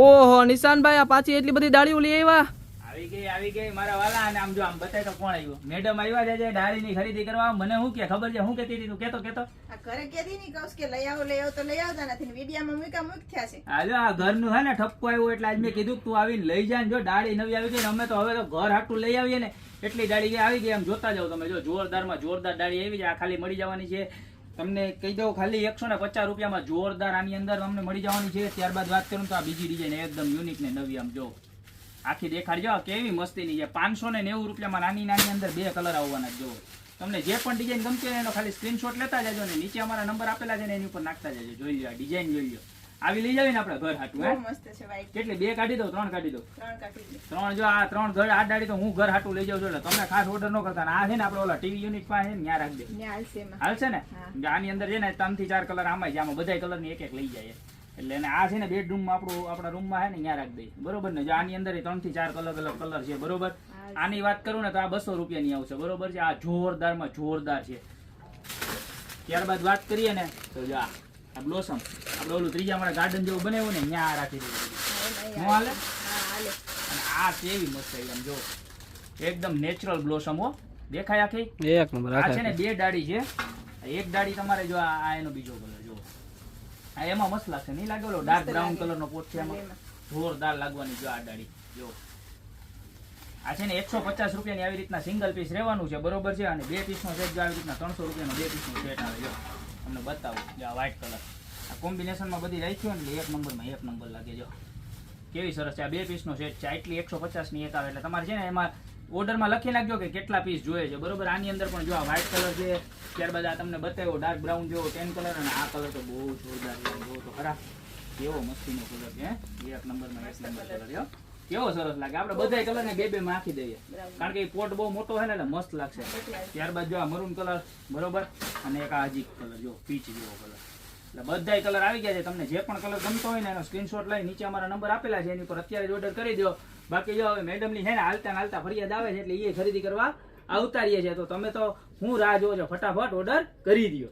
ઓહો નિશાનભાઈ આ પાછી એટલી બધી ડાળીઓ લઈ આવ્યા. આવી ગઈ મારા વાલા. અને આમ જો આમ બતાય તો કોણ આવ્યું? મેડમ આવ્યા છે ડાળીની ખરીદી કરવા. મને શું કે ખબર છે શું કેતી હતી તું? કેતો આ ઘરે કેદી ની કહું કે લઈ આવો તો લઈ આવતા નથી. વિડિયામાં મૂક્યા થયા છે. હાલો આ ઘરનું હે ને ઠપકો આવ્યો એટલે આજ મેં કીધું તું આવીને લઈ જા. જો ડાળી નવી આવી ગઈ ને અમે તો હવે તો ઘર હાટું લઈ આવીએ ને એટલી ડાળી આવી ગઈ. આમ જોતા જાવ તમે. જો જોરદારમાં જોરદાર ડાળી આવી છે. આ ખાલી મળી જવાની છે તમને કહી દઉં. ખાલી 150 રૂપિયામાં જોરદાર આની અંદર તમને મળી જવાની છે. ત્યારબાદ વાત કરું તો આ બીજી ડિઝાઇન એકદમ યુનિક ને નવી. આમ જો આખી દેખાડજો કેવી મસ્તીની છે. 590 રૂપિયામાં નાની નાની અંદર 2 કલર આવવાના. જો તમને જે પણ ડિઝાઇન ગમતી હોય એનો ખાલી સ્ક્રીનશોટ લેતા જજો ને નીચે અમારા નંબર આપેલા છે ને એની ઉપર નાખતા જજો. જોઈ લો ડિઝાઇન જોઈ લો. આવી લઈ જાવી ને આપણે ઘર હાટું. હે મસ્ત છે ભાઈ. કેટલી 2 કાઢી દો? 3 કાઢી દો? 3 કાઢી દો. 3 જો આ 3 ઘર આ ડાળી તો હું ઘર હાટું લઈ જાઉં છું. એટલે તમે ખાસ ઓર્ડર ન કરતા. આ છે ને આપણે ઓલા ટીવી યુનિટ પાસે છે ને ત્યાં રાખી દે. હાલશે ને? આની અંદર છે ને 3 થી 4 કલર આમાં છે. આમાં બધા કલર ની એક લઈ જાય. એટલે આ છે ને બેડરૂમમાં આપણા રૂમમાં છે ને ત્યાં રાખી દઈએ. બરોબર ને? આની અંદર 3 થી 4 અલગ કલર છે. બરોબર. આની વાત કરું ને તો આ 200 રૂપિયાની આવશે. બરોબર છે? આ જોરદારમાં જોરદાર છે. ત્યારબાદ વાત કરીએ ને તો જો આ બ્લોસમ આપણે ઓલું ત્રીજા માળે ગાર્ડન જેવું બનાવ્યું ને ત્યાં રાખી દીધું. હું હાલે. અને આ કેવી મસ્ત છે. આમ જો એકદમ નેચરલ બ્લોસમ હો. દેખાય આખી એક નંબર. આ છે ને 2 ડાળી છે. એક ડાળી તમારે જો આ એનો બીજો કલર જો આ એમાં મસ્ત લાગશે. નહીં લાગે? ઓલો ડાર્ક બ્રાઉન કલર નો પોટ છે એમાં જોરદાર લાગવાની. જો આ ડાળી જો આ છે ને 150 રૂપિયાની આવી રીતના સિંગલ પીસ રહેવાનું છે. બરોબર છે? અને 2 પીસનો સેટ જો આવી રીતના 300 રૂપિયાનો 2 પીસનો સેટ આવે. જો તમને બતાવું. જો આ વ્હાઈટ કલર આ કોમ્બિનેશનમાં બધી રાખ્યું એટલે એક નંબર લાગે. જો કેવી સરસ છે. આ 2 પીસનો સેટ છે. આટલી 150 ની એક આવે. એટલે તમારે છે ને એમાં ઓર્ડરમાં લખી નાખજો કે કેટલા પીસ જોઈએ છે. બરોબર. આની અંદર પણ જો આ વ્હાઈટ કલર છે. ત્યારબાદ આ તમને બતાવ્યો ડાર્ક બ્રાઉન જેવો 10 કલર. અને આ કલર તો બહુ જોરદાર છે. જો તો ખરા કેવો મસ્તીનો કલર છે. એક નંબરમાં એક નંબર કલર છે. કેવો સરસ લાગે. આપણે બધા કલર ને 2 માં આખી દઈએ કારણ કે પોટ બહુ મોટો છે ને એટલે મસ્ત લાગશે. ત્યારબાદ જો આ મરૂન કલર. બરોબર. અને એક આ હજી કલર જો પીચ જેવો કલર. એટલે બધા કલર આવી ગયા છે. તમને જે પણ કલર ગમતો હોય ને એનો સ્ક્રીનશોટ લઈ નીચે અમારા નંબર આપેલા છે એની ઉપર અત્યારે જ ઓર્ડર કરી દો. બાકી જો હવે મેડમની છે ને હાલતા ફરિયાદ આવે છે એટલે એ ખરીદી કરવા આવતા રહીએ છે. તો તમે તો હું રાહ જોવો છો. ફટાફટ ઓર્ડર કરી દો.